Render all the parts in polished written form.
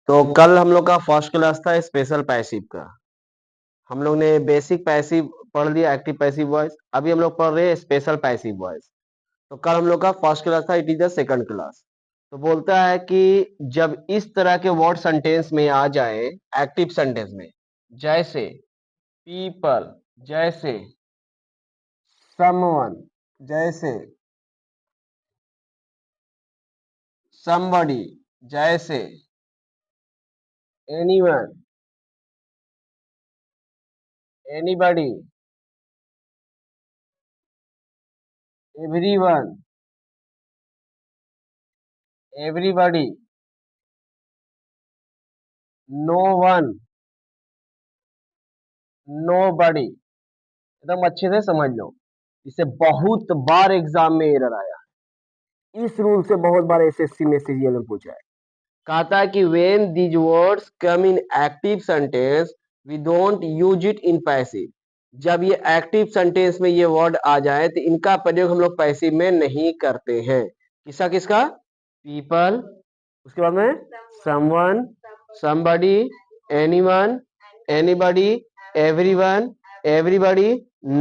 तो कल हम लोग का फर्स्ट क्लास था स्पेशल पैसिव का। हम लोग ने बेसिक पैसिव पढ़ लिया, एक्टिव पैसिव वॉइस। अभी हम लोग पढ़ रहे हैं स्पेशल पैसिव वॉइस। तो कल हम लोग का फर्स्ट क्लास था, it is the second class. तो बोलता है कि जब इस तरह के वर्ड सेंटेंस में आ जाए एक्टिव सेंटेंस में, जैसे पीपल, जैसे समवन, जैसे somebody, जैसे anyone, anybody, everyone, everybody, no one, nobody। एकदम अच्छे से समझ लो, इसे बहुत बार एग्जाम में एरर आया। इस रूल से बहुत बार एसएससी में सीरियल में पूछा है। कहता है कि when these words come in active sentence we don't use it in passive। जब ये एक्टिव सेंटेंस में ये वर्ड आ जाए तो इनका प्रयोग हम लोग पैसिव में नहीं करते हैं। किसका किसका? पीपल, उसके बाद में someone, somebody, anyone, anybody, everyone, everybody,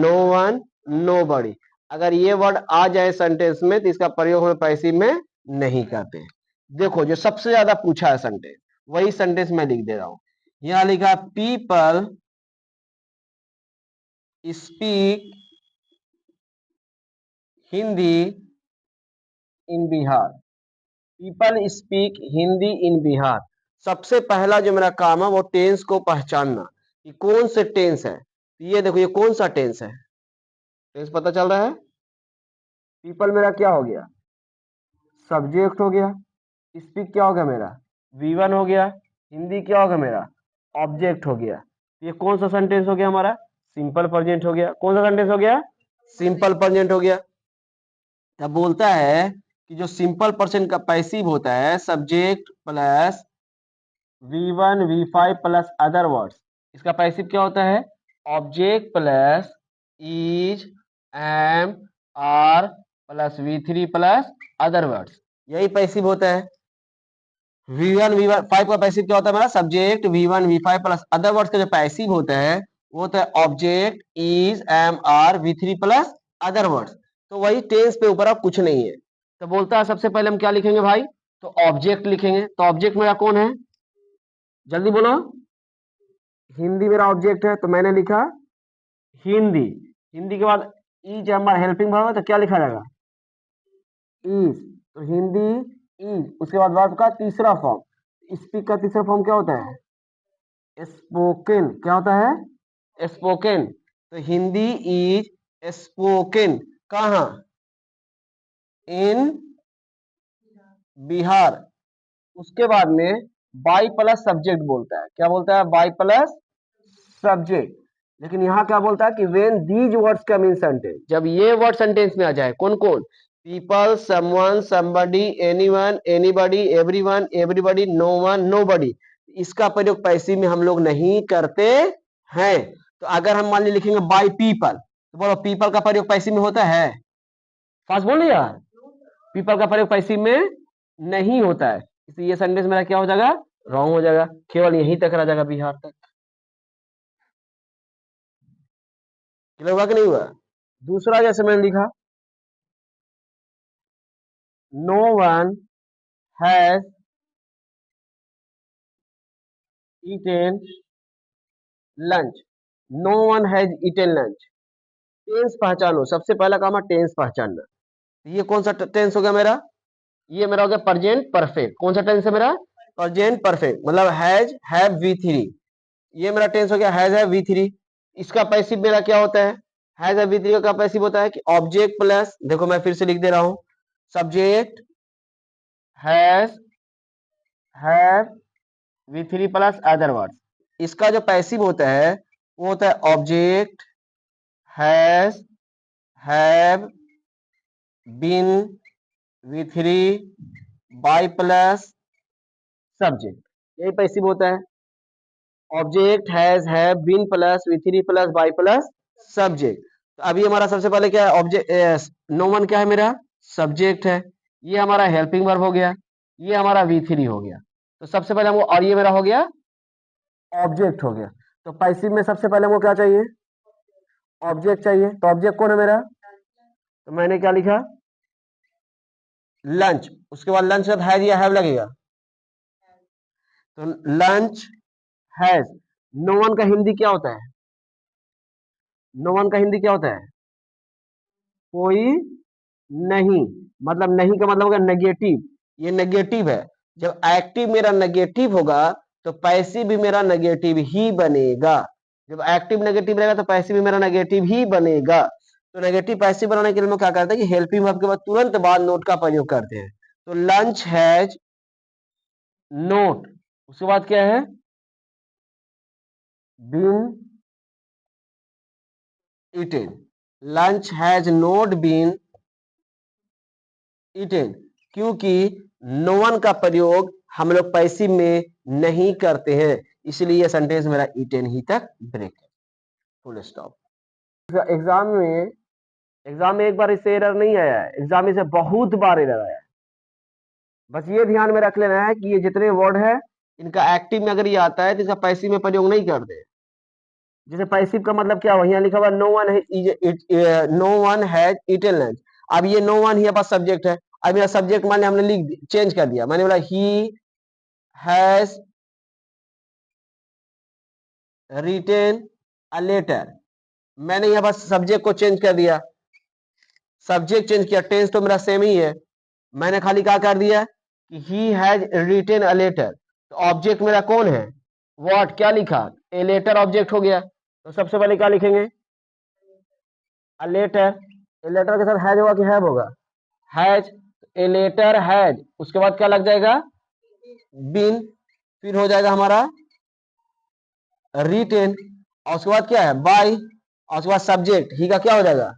no one, nobody। अगर ये वर्ड आ जाए सेंटेंस में तो इसका प्रयोग हम पैसिव में नहीं करते हैं। देखो जो सबसे ज्यादा पूछा है सेंटेंस, वही सेंटेंस मैं लिख दे रहा हूं। यहां लिखा पीपल स्पीक हिंदी इन बिहार। पीपल स्पीक हिंदी इन बिहार। सबसे पहला जो मेरा काम है वो टेंस को पहचानना कि कौन से टेंस है। ये देखो ये कौन सा टेंस है, टेंस पता चल रहा है। पीपल मेरा क्या हो गया? सब्जेक्ट हो गया। स्पीक क्या होगा मेरा? V1 हो गया। हिंदी क्या होगा मेरा? ऑब्जेक्ट हो गया। ये कौन सा सेंटेंस हो गया हमारा? सिंपल प्रेजेंट हो गया। कौन सा सेंटेंस हो गया? सिंपल प्रेजेंट हो गया। तब बोलता है कि जो सिंपल प्रेजेंट का पैसिव होता है subject plus V1 V5 plus other words, इसका पैसिव क्या होता है? Object plus is, am, are plus V3 plus other words, यही पैसिव होता है। V1 V5 का पैसिव क्या होता है हमारा? Subject V1 V5 plus other words का जो पैसिव होता है वो होता है object is, am, are, V3 plus other words. तो वही टेंस पे ऊपर अब कुछ नहीं है। तो बोलता है सबसे पहले हम क्या लिखेंगे भाई? तो ऑब्जेक्ट लिखेंगे। तो ऑब्जेक्ट मेरा कौन है? जल्दी बोलो। हिंदी मेरा ऑब्जेक्ट है तो मैंने लिखा हिंदी। हिंदी के बाद इज हमारा हेल्पिंग वर्ब है तो क्या लिखा जाएगा? इज। तो हिंदी इज, उसके बाद वर्ब का तीसरा फॉर्म, स्पीक का तीसरा फॉर्म क्या होता है? स्पोकन। क्या होता है? स्पोकन। तो हिंदी इज स्पोकन कहाँ? इन बिहार। उसके बाद में बाई प्लस सब्जेक्ट बोलता है। क्या बोलता है? By plus subject. लेकिन यहाँ क्या बोलता है कि when these words come in sentence, जब ये वर्ड सेंटेंस में आ जाए। कौन कौन? People, someone, somebody, anyone, anybody, everyone, everybody, no one, nobody. इसका प्रयोग पैसिव में हम लोग नहीं करते हैं। तो अगर हम मान ली लिखेंगे बाय पीपल, तो बोलो पीपल का प्रयोग पैसिव में होता है? फास्ट बोलो यार। पीपल का प्रयोग पैसिव में नहीं होता है, इसलिए ये सेंटेंस मेरा क्या हो जाएगा? रॉन्ग हो जाएगा। केवल यहीं तक रह जाएगा, बिहार तक। क्लियर हुआ कि नहीं हुआ? दूसरा जैसे मैंने लिखा no one has eaten lunch. No one has eaten lunch. Tense पहचानो, सबसे पहला काम है टेंस पहचानना। ये कौन सा टेंस हो गया मेरा? ये मेरा हो गया प्रेजेंट परफेक्ट। कौन सा टेंस है मेरा? प्रेजेंट परफेक्ट, मतलब हैज, हैव, V3। ये मेरा टेंस हो गया हैज, हैव, V3। इसका पैसिव मेरा क्या होता है? हैज, हैव, V3 का पैसिव होता है कि ऑब्जेक्ट प्लस, देखो मैं फिर से लिख दे रहा हूं, subject has, have, V3 plus other words. इसका जो पैसिव होता है वो होता है object has, have, been, V3 by plus subject, यही पैसिव होता है। Object has, have, been plus V3 plus by plus subject. तो अभी हमारा सबसे पहले क्या है? ऑब्जेक्ट, नो वन क्या है मेरा? सब्जेक्ट है। ये हमारा हेल्पिंग वर्ब हो गया, ये हमारा V3 हो गया। तो सबसे पहले हमको, और ये मेरा हो गया ऑब्जेक्ट हो गया। तो पैसिव में सबसे पहले हमको क्या चाहिए, ऑब्जेक्ट चाहिए। तो ऑब्जेक्ट कौन है मेरा, तो मैंने क्या लिखा, लंच। उसके बाद लंच के बाद हैज या हैव लगेगा, तो लंच हैज। नो वन का हिंदी क्या होता है, नो वन का हिंदी क्या होता है, कोई नहीं। मतलब नहीं का मतलब होगा नेगेटिव, ये नेगेटिव है। जब एक्टिव मेरा नेगेटिव होगा तो पैसिव भी मेरा नेगेटिव ही बनेगा। जब एक्टिव नेगेटिव रहेगा तो पैसिव भी मेरा नेगेटिव ही बनेगा। तो नेगेटिव पैसिव बनाने के लिए हम क्या करते हैं कि हेल्पिंग वर्ब के बाद तुरंत बाद नोट का प्रयोग करते हैं। तो लंच हैज नोट, उसके बाद क्या है, been eaten. Lunch has not been eaten, क्योंकि नो वन का प्रयोग हम लोग पैसिव में नहीं करते हैं, इसलिए यह सेंटेंस मेरा ईटेन ही तक ब्रेक है, फुल स्टॉप। एग्जाम में एक बार इससे एरर नहीं आया है, एग्जाम में से बहुत बार एरर आया है। बस ये ध्यान में रख लेना है कि ये जितने वर्ड है इनका एक्टिव में अगर ये आता है तो इसका पैसिव में प्रयोग नहीं करते। जैसे पैसिव का मतलब क्या हुआ, यहाँ लिखा हुआ no one has eaten lunch. अब ये नो वन ही पास सब्जेक्ट है। अब मेरा सब्जेक्ट मान लिया हमने लिख चेंज कर दिया, मैंने बोला he has written a letter. मैंने यहाँ पर सब्जेक्ट को चेंज कर दिया, सब्जेक्ट चेंज किया, टेंस तो मेरा सेम ही है। मैंने खाली क्या कर दिया कि he has written a letter. तो ऑब्जेक्ट मेरा कौन है, व्हाट, क्या लिखा, ए लेटर ऑब्जेक्ट हो गया। तो सबसे पहले क्या लिखेंगे, अ लेटर। ए लेटर के साथ हैज होगा कि हैव होगा, हैज। ए लेटर हैज, उसके बाद क्या लग जाएगा, बीन। फिर हो जाएगा हमारा रिटेन, और उसके बाद क्या है, बाय, और उसके बाद सब्जेक्ट ही का क्या हो जाएगा,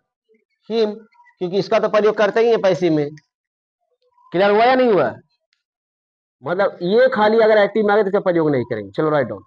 हिम, क्योंकि इसका तो प्रयोग करते ही है पैसिव में। क्लियर हुआ या नहीं हुआ, मतलब ये खाली अगर एक्टिव में आ गए तो इसका प्रयोग नहीं करेंगे। चलो राइट डाउन।